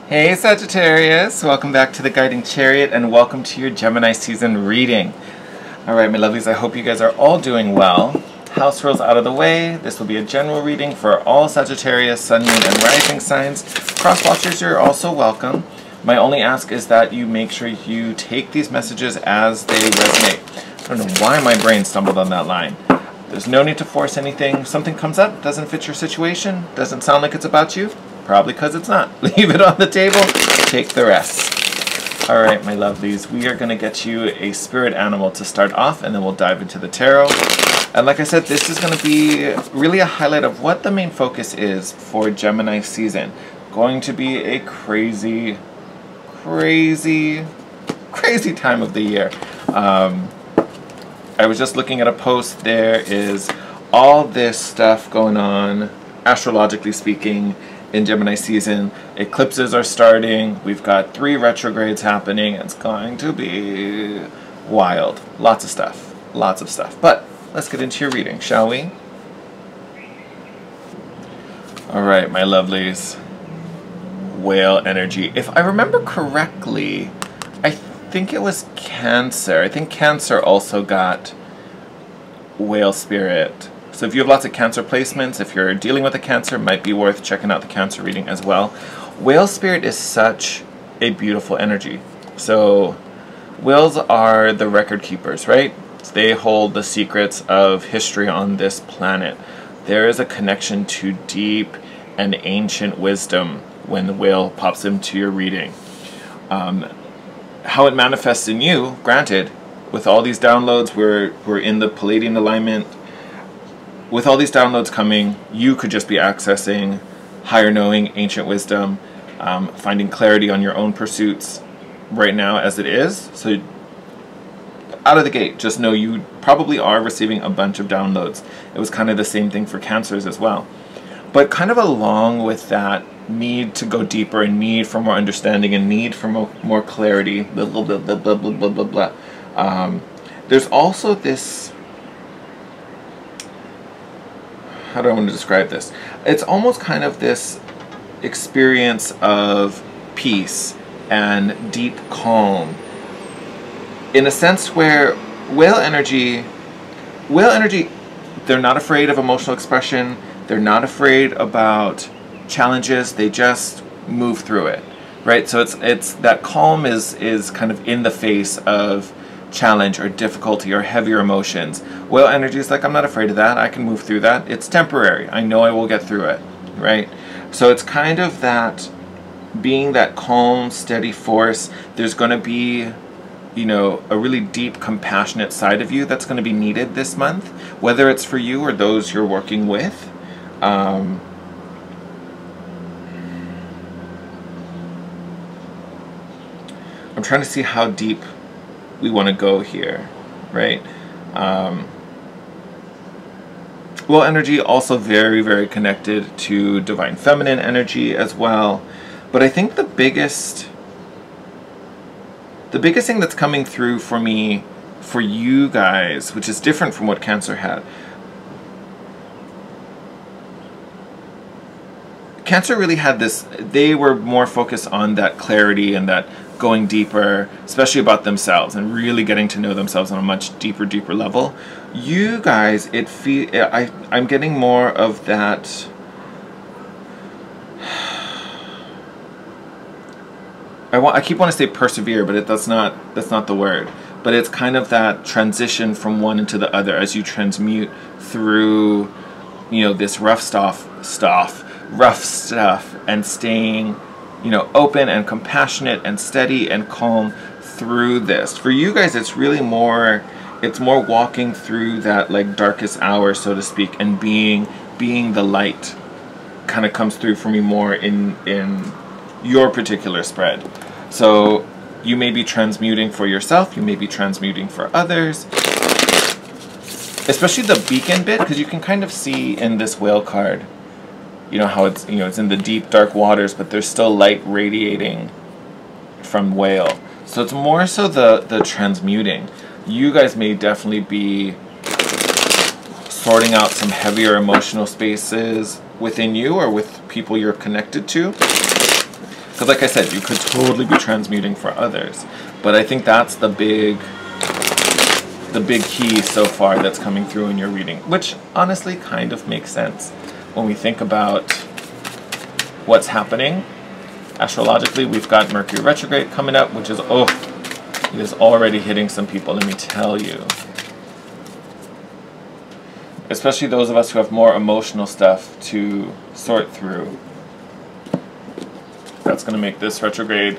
Hey Sagittarius, welcome back to the Guiding Chariot and welcome to your Gemini season reading. Alright my lovelies, I hope you guys are all doing well. House rules out of the way, this will be a general reading for all Sagittarius, Sun, Moon, and Rising signs. Cross watchers, you're also welcome. My only ask is that you make sure you take these messages as they resonate. I don't know why my brain stumbled on that line. There's no need to force anything. Something comes up, doesn't fit your situation, doesn't sound like it's about you. Probably because it's not. Leave it on the table, take the rest. Alright my lovelies, we are going to get you a spirit animal to start off and then we'll dive into the tarot. And like I said, this is going to be really a highlight of what the main focus is for Gemini season. Going to be a crazy time of the year. I was just looking at a post. There is all this stuff going on, astrologically speaking, in Gemini season. Eclipses are starting. We've got 3 retrogrades happening. It's going to be wild. Lots of stuff. But let's get into your reading, shall we? Alright, my lovelies. Whale energy. If I remember correctly, I think it was Cancer. I think Cancer also got whale spirit. So if you have lots of Cancer placements, if you're dealing with a Cancer, it might be worth checking out the Cancer reading as well. Whale spirit is such a beautiful energy. So whales are the record keepers, right? They hold the secrets of history on this planet. There is a connection to deep and ancient wisdom when the whale pops into your reading. How it manifests in you, granted, with all these downloads, we're in the Palladian alignment. With all these downloads coming, you could just be accessing higher knowing, ancient wisdom, finding clarity on your own pursuits right now as it is. So out of the gate, just know you probably are receiving a bunch of downloads. It was kind of the same thing for Cancers as well. But kind of along with that need to go deeper and need for more understanding and need for more clarity, blah, blah, blah, blah, blah, blah, blah, blah. There's also this, how do I want to describe this? It's almost kind of this experience of peace and deep calm, in a sense where whale energy, they're not afraid of emotional expression, they're not afraid about challenges, they just move through it, right? So it's that calm is kind of in the face of challenge or difficulty or heavier emotions. Whale energy is like, I'm not afraid of that, I can move through that, it's temporary, I know I will get through it, right? So it's kind of that, being that calm, steady force. There's going to be, you know, a really deep, compassionate side of you that's going to be needed this month, whether it's for you or those you're working with. I'm trying to see how deep we want to go here, right? Well, energy also very connected to divine feminine energy as well. But I think the biggest thing that's coming through for me, for you guys, which is different from what Cancer had. Cancer really had this, they were more focused on that clarity and that going deeper, especially about themselves and really getting to know themselves on a much deeper level. You guys, I'm getting more of that. I keep wanting to say persevere, but that's not the word. But it's kind of that transition from one into the other as you transmute through, you know, this rough stuff, and staying, you know, open and compassionate and steady and calm through this. For you guys, it's really more, it's more walking through that like darkest hour, so to speak, and being the light kind of comes through for me more in your particular spread. So you may be transmuting for yourself, you may be transmuting for others, especially the beacon bit, because you can kind of see in this whale card, you know, how it's, you know, it's in the deep dark waters, but there's still light radiating from whale. So it's more so the transmuting. You guys may definitely be sorting out some heavier emotional spaces within you or with people you're connected to. Because like I said, you could totally be transmuting for others. But I think that's the big key so far that's coming through in your reading, which honestly kind of makes sense when we think about what's happening. Astrologically, we've got Mercury retrograde coming up, which is, oh, it is already hitting some people, let me tell you. Especially those of us who have more emotional stuff to sort through. That's going to make this retrograde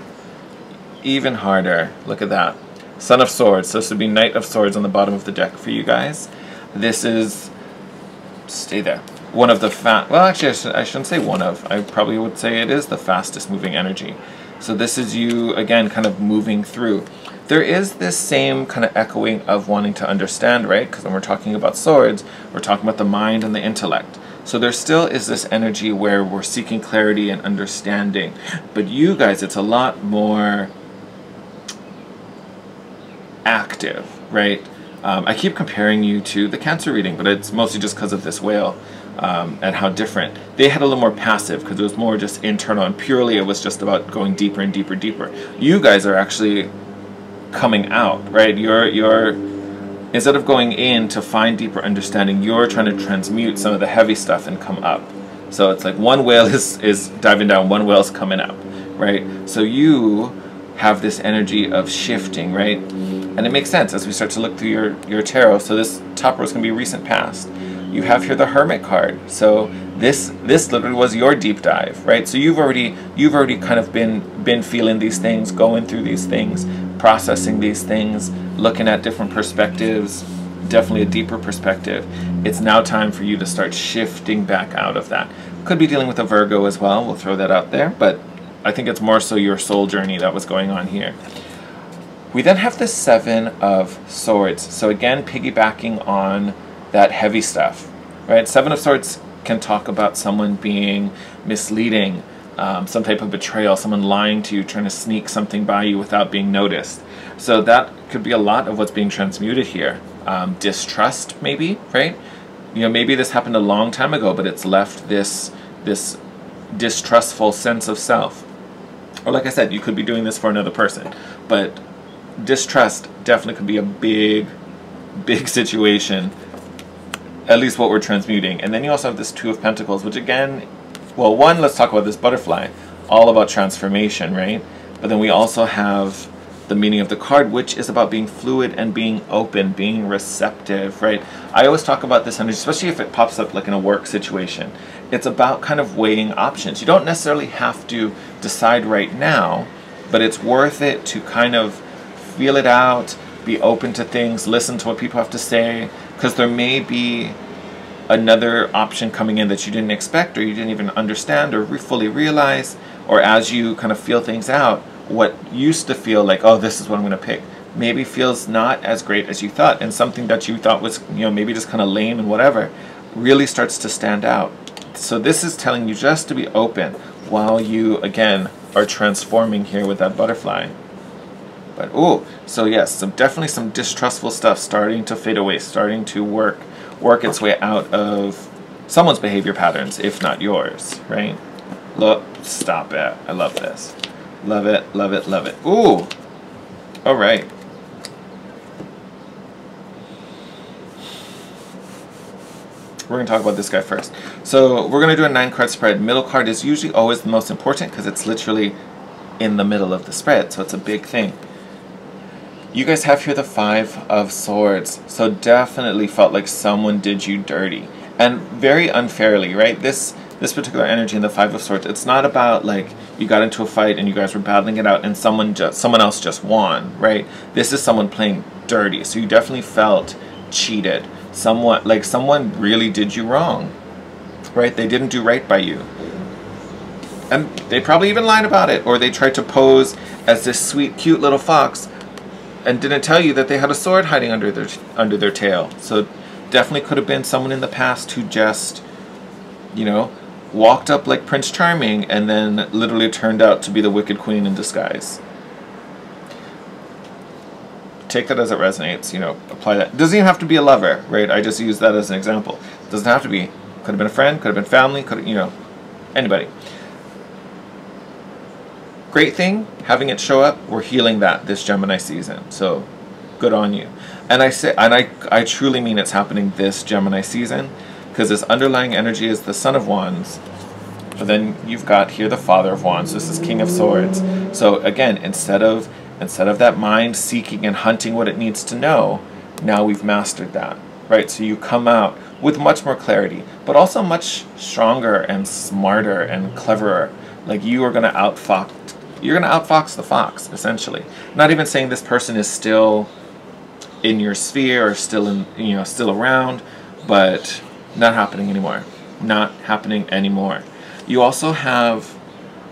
even harder. Look at that. Son of Swords. So this would be Knight of Swords on the bottom of the deck for you guys. This is, stay there, one of the well, actually I shouldn't say one of, I probably would say it is the fastest moving energy. So this is you, again, kind of moving through. There is this same kind of echoing of wanting to understand, right? Because when we're talking about swords, we're talking about the mind and the intellect. So there still is this energy where we're seeking clarity and understanding. But you guys, it's a lot more active, right? I keep comparing you to the Cancer reading, but it's mostly just because of this whale and how different. They had a little more passive because it was more just internal, and purely it was just about going deeper and deeper, deeper. You guys are actually coming out, right? You're instead of going in to find deeper understanding, you're trying to transmute some of the heavy stuff and come up. So it's like one whale is diving down, one whale's coming up, right? So you have this energy of shifting, right? And it makes sense as we start to look through your tarot. So this top row is going to be recent past. You have here the Hermit card. So this literally was your deep dive, right? So you've already kind of been feeling these things, going through these things, processing these things, looking at different perspectives, definitely a deeper perspective. It's now time for you to start shifting back out of that. Could be dealing with a Virgo as well, we'll throw that out there, but I think it's more so your soul journey that was going on here. We then have the Seven of Swords. So again, piggybacking on that heavy stuff, right? Seven of Swords can talk about someone being misleading, some type of betrayal, someone lying to you, trying to sneak something by you without being noticed. So that could be a lot of what's being transmuted here. Distrust, maybe, right? You know, maybe this happened a long time ago, but it's left this distrustful sense of self. Or like I said, you could be doing this for another person, but distrust definitely could be a big situation, at least what we're transmuting. And then you also have this Two of Pentacles, which again, well, one, let's talk about this butterfly, all about transformation, right? But then we also have the meaning of the card, which is about being fluid and being open, being receptive, right? I always talk about this energy, especially if it pops up like in a work situation. It's about kind of weighing options. You don't necessarily have to decide right now, but it's worth it to kind of feel it out, be open to things, listen to what people have to say, because there may be another option coming in that you didn't expect, or you didn't even understand or fully realize, or as you kind of feel things out, what used to feel like, oh, this is what I'm going to pick, maybe feels not as great as you thought, and something that you thought was, you know, maybe just kind of lame and whatever, really starts to stand out. So this is telling you just to be open while you, again, are transforming here with that butterfly. But, ooh, so yes, definitely some distrustful stuff starting to fade away, starting to work its way out of someone's behavior patterns, if not yours, right? Look, stop it. I love this. Love it, love it, love it. Ooh, all right. We're going to talk about this guy first. So we're going to do a 9-card spread. Middle card is usually always the most important because it's literally in the middle of the spread, so it's a big thing. You guys have here the Five of Swords, so definitely felt like someone did you dirty, and very unfairly, right? This particular energy in the Five of Swords, it's not about like you got into a fight and you guys were battling it out and someone else just won, right? This is someone playing dirty, so you definitely felt cheated. Someone really did you wrong, right? They didn't do right by you. And they probably even lied about it, or they tried to pose as this sweet, cute little fox and didn't tell you that they had a sword hiding under their tail. So definitely could have been someone in the past who just, you know, walked up like Prince Charming and then literally turned out to be the Wicked Queen in disguise. Take that as it resonates, you know, apply that. It doesn't even have to be a lover, right? I just use that as an example. It doesn't have to be. Could have been a friend, could have been family, could have, you know, anybody. great thing, having it show up. We're healing that this Gemini season. So good on you. And I truly mean it's happening this Gemini season, because this underlying energy is the Son of Wands. But then you've got here the Father of Wands. This is King of Swords. So again, instead of that mind seeking and hunting what it needs to know, now we've mastered that, right? So you come out with much more clarity, but also much stronger and smarter and cleverer. Like you are going to outfox the fox, essentially. Not even saying this person is still in your sphere or still in, still around, but not happening anymore. Not happening anymore. You also have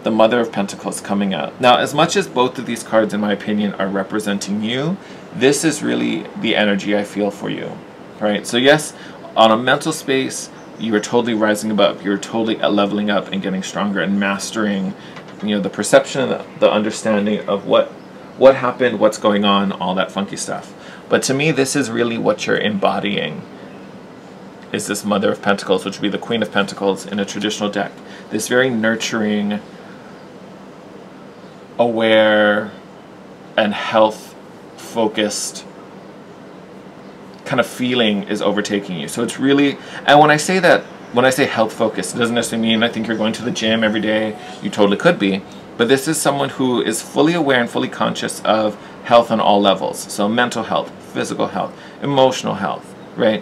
the Mother of Pentacles coming out. Now, as much as both of these cards, in my opinion, are representing you, this is really the energy I feel for you, right? So yes, on a mental space, you are totally rising above. You're totally leveling up and getting stronger and mastering, the perception, the understanding of what happened, what's going on, all that funky stuff. But to me, this is really what you're embodying, is this Mother of Pentacles, which would be the Queen of Pentacles in a traditional deck. This very nurturing, aware, and health-focused kind of feeling is overtaking you. So it's really, and when I say health-focused, it doesn't necessarily mean I think you're going to the gym every day. You totally could be. But this is someone who is fully aware and fully conscious of health on all levels. So mental health, physical health, emotional health, right?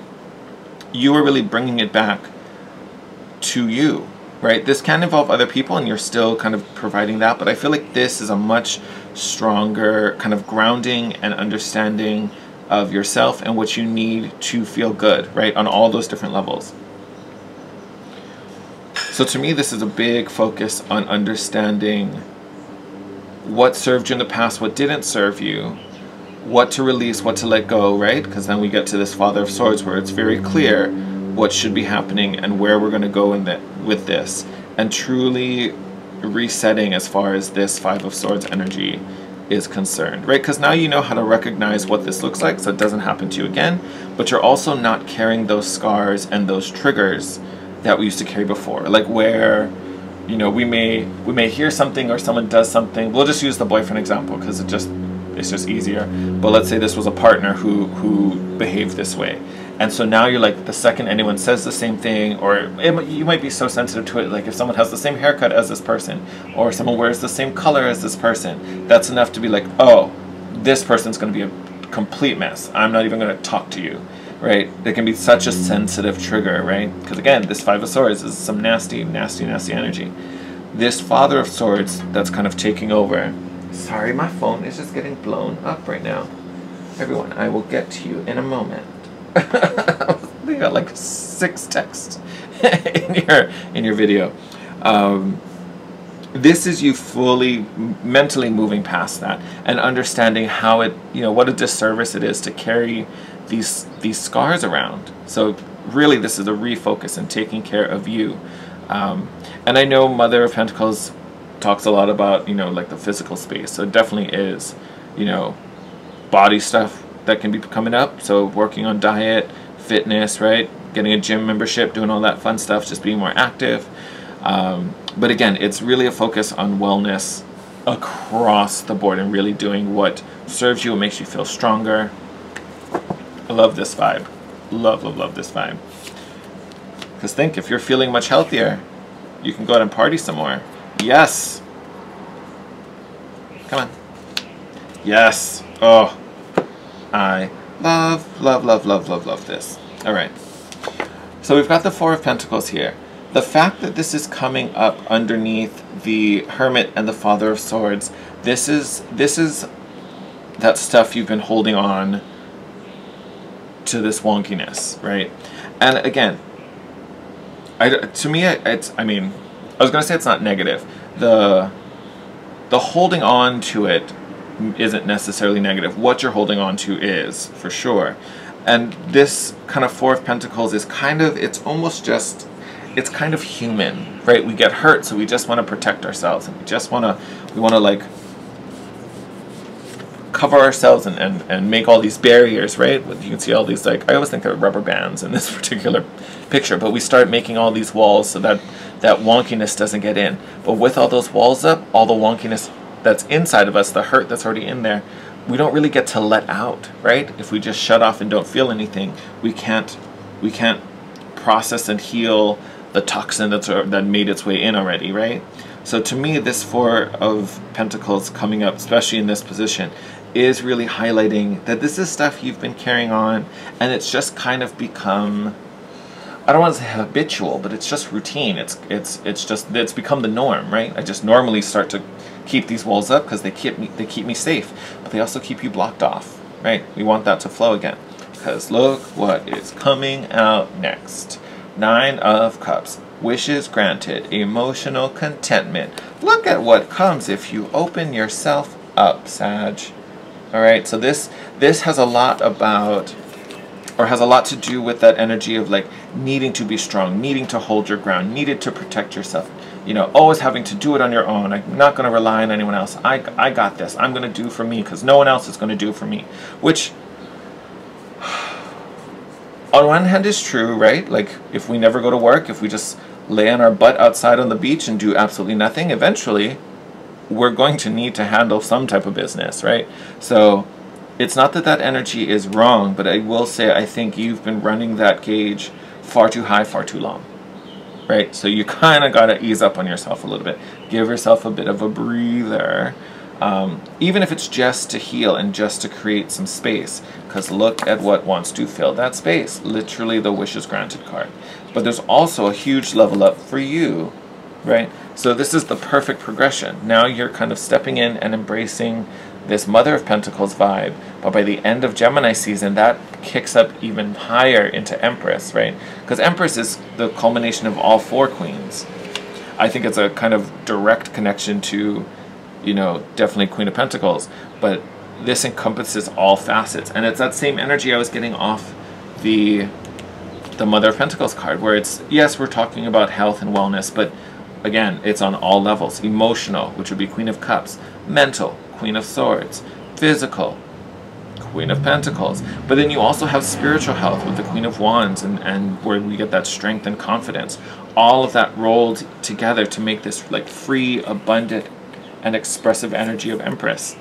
You are really bringing it back to you, right? This can involve other people and you're still kind of providing that, but I feel like this is a much stronger kind of grounding and understanding of yourself and what you need to feel good, right? On all those different levels. So to me, this is a big focus on understanding what served you in the past, what didn't serve you, what to release, what to let go, right? Because then we get to this Father of Swords where it's very clear what should be happening and where we're going to go with this, and truly resetting as far as this Five of Swords energy is concerned, right? Because now you know how to recognize what this looks like so it doesn't happen to you again, but you're also not carrying those scars and those triggers that we used to carry before, like where we may hear something or someone does something. We'll just use the boyfriend example because it's just easier. But let's say this was a partner who behaved this way, and so now you're like, the second anyone says the same thing, or you might be so sensitive to it, like if someone has the same haircut as this person, or someone wears the same color as this person, that's enough to be like, oh, this person's going to be a complete mess. I'm not even going to talk to you. Right? There can be such a sensitive trigger, right? Because again, this Five of Swords is some nasty, nasty, nasty energy. This Father of Swords that's kind of taking over. Sorry, my phone is just getting blown up right now. Everyone, I will get to you in a moment. They got like 6 texts in your video. This is you fully mentally moving past that and understanding how it, what a disservice it is to carry these scars around. So really this is a refocus and taking care of you. And I know Mother of Pentacles talks a lot about, like the physical space. So it definitely is, body stuff that can be coming up. So working on diet, fitness, right? Getting a gym membership, doing all that fun stuff, just being more active. But again, it's really a focus on wellness across the board and really doing what serves you and makes you feel stronger. I love this vibe. Love, love, love this vibe. Because think, if you're feeling much healthier, you can go out and party some more. Yes. Come on. Yes. Oh, I love, love, love, love, love, love this. All right. So we've got the Four of Pentacles here. The fact that this is coming up underneath the Hermit and the Father of Swords, this is that stuff you've been holding on to, this wonkiness, right? And again, to me, I was gonna say it's not negative. The holding on to it isn't necessarily negative. What you're holding on to is, for sure. And this kind of Four of Pentacles is kind of, it's kind of human, right? We get hurt, so we just want to protect ourselves, and we want to like cover ourselves and make all these barriers, right? You can see all these, like, I always think they're rubber bands in this particular picture, but we start making all these walls so that that wonkiness doesn't get in. But with all those walls up, all the wonkiness that's inside of us, the hurt that's already in there, we don't really get to let out, right? If we just shut off and don't feel anything, we can't process and heal the toxin that made its way in already, right? So to me, this Four of Pentacles coming up, especially in this position, is really highlighting that this is stuff you've been carrying on, and it's just kind of become, I don't want to say habitual, but it's just routine. It's become the norm, right? I just normally start to keep these walls up because they keep me safe, but they also keep you blocked off, right? We want that to flow again, because look what is coming out next. Nine of Cups. Wishes granted. Emotional contentment. Look at what comes if you open yourself up, Sag. Alright, so this has a lot about, or has a lot to do with that energy of like needing to be strong, needing to hold your ground, needed to protect yourself. You know, always having to do it on your own. I'm not going to rely on anyone else. I got this. I'm going to do for me because no one else is going to do for me. Which, on one hand, is true, right? Like, if we never go to work, if we just lay on our butt outside on the beach and do absolutely nothing, eventually we're going to need to handle some type of business, right? So it's not that that energy is wrong, but I will say I think you've been running that gauge far too high, far too long, right? So you kind of got to ease up on yourself a little bit. Give yourself a bit of a breather, even if it's just to heal and just to create some space, because look at what wants to fill that space. Literally the wishes granted card. But there's also a huge level up for you, right? So this is the perfect progression. Now you're kind of stepping in and embracing this Mother of Pentacles vibe, but by the end of Gemini season, that kicks up even higher into Empress, right? Because Empress is the culmination of all four queens. I think it's a kind of direct connection to, you know, definitely Queen of Pentacles, but this encompasses all facets, and it's that same energy I was getting off the Mother of Pentacles card, where it's, yes, we're talking about health and wellness, but again, it's on all levels. Emotional, which would be Queen of Cups. Mental, Queen of Swords. Physical, Queen of Pentacles. But then you also have spiritual health with the Queen of Wands, and where we get that strength and confidence. All of that rolled together to make this like free, abundant, and expressive energy of Empress.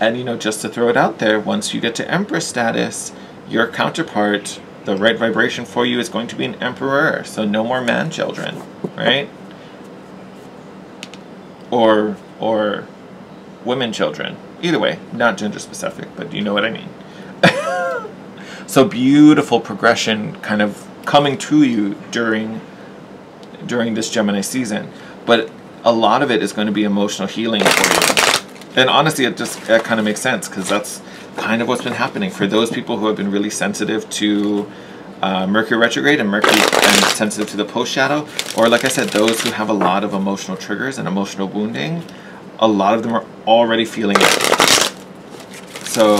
And, you know, just to throw it out there, once you get to Empress status, your counterpart, the right vibration for you, is going to be an Emperor. So no more man children, right? Or women children. Either way, not gender specific, but you know what I mean. So beautiful progression kind of coming to you during this Gemini season. But a lot of it is going to be emotional healing for you. And honestly, it kind of makes sense, because that's kind of what's been happening for those people who have been really sensitive to Mercury retrograde and sensitive to the post shadow, or like I said, those who have a lot of emotional triggers and emotional wounding. A lot of them are already feeling it. So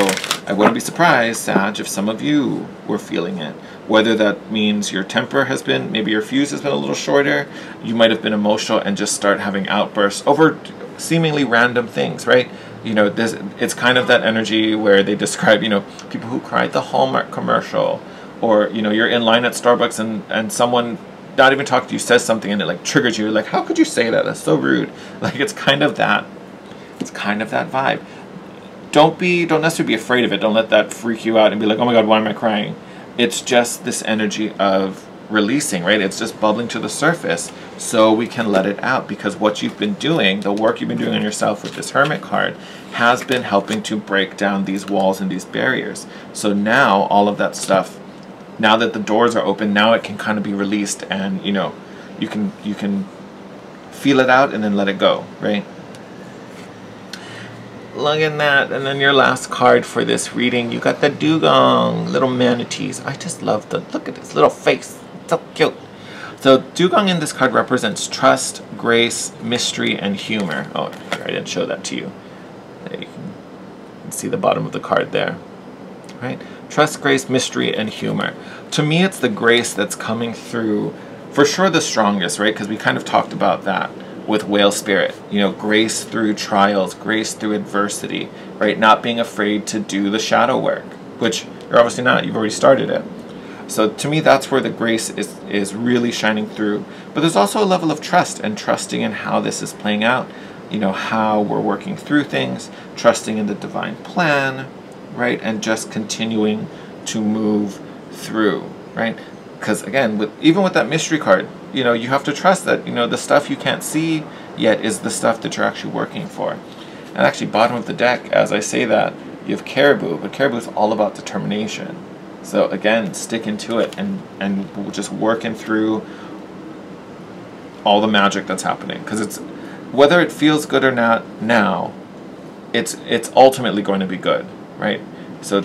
I wouldn't be surprised, Sag, if some of you were feeling it. Whether that means your temper has been, maybe your fuse has been a little shorter, you might have been emotional and just start having outbursts over seemingly random things, right? You know, it's kind of that energy where they describe, you know, people who cry at the Hallmark commercial, or, you know, you're in line at Starbucks and someone, not even talking to you, says something and it like triggers you. Like, how could you say that? That's so rude. Like, it's kind of that vibe. Don't necessarily be afraid of it. Don't let that freak you out and be like, oh my God, why am I crying? It's just this energy of releasing, right? It's just bubbling to the surface so we can let it out, because what you've been doing, the work you've been doing on yourself with this Hermit card, has been helping to break down these walls and these barriers. So now all of that stuff, now that the doors are open, now it can kind of be released, and, you know, you can feel it out and then let it go, right? Look at that. And then your last card for this reading, you got the dugong, little manatees. I just love look at this little face. So cute. So dugong in this card represents trust, grace, mystery, and humor. Oh, here, I didn't show that to you. There you can see the bottom of the card there, right? Trust, grace, mystery, and humor. To me, it's the grace that's coming through, for sure the strongest, right? Because we kind of talked about that with whale spirit. You know, grace through trials, grace through adversity, right? Not being afraid to do the shadow work, which you're obviously not. You've already started it. So to me, that's where the grace is really shining through. But there's also a level of trust and trusting in how this is playing out. you know, how we're working through things, trusting in the divine plan, right? And just continuing to move through, right? Because again, even with that mystery card, you know, you have to trust that, you know, the stuff you can't see yet is the stuff that you're actually working for. And actually, bottom of the deck, as I say that, you have Caribou, but Caribou is all about determination. So again, sticking to it and just working through all the magic that's happening. Because it's, whether it feels good or not now, it's ultimately going to be good, right? So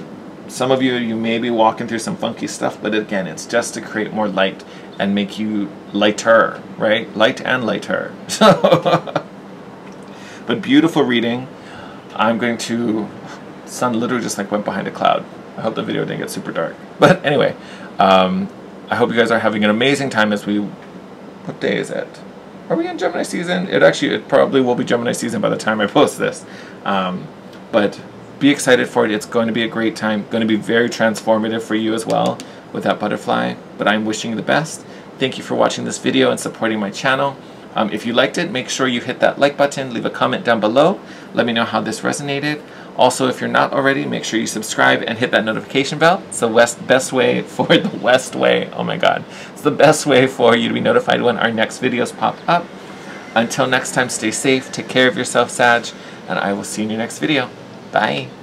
some of you may be walking through some funky stuff, but again, it's just to create more light and make you lighter, right? Light and lighter. So, but beautiful reading. I'm going to, sun literally just like went behind a cloud. I hope the video didn't get super dark. But anyway, I hope you guys are having an amazing time as we, what day is it? Are we in Gemini season? It probably will be Gemini season by the time I post this. But be excited for it. It's going to be a great time. Going to be very transformative for you as well with that butterfly. But I'm wishing you the best. Thank you for watching this video and supporting my channel. If you liked it, make sure you hit that like button, leave a comment down below. Let me know how this resonated. Also, if you're not already, make sure you subscribe and hit that notification bell. It's the best way for the West way. Oh my God. It's the best way for you to be notified when our next videos pop up. Until next time, stay safe, take care of yourself, Sag, and I will see you in your next video. Bye.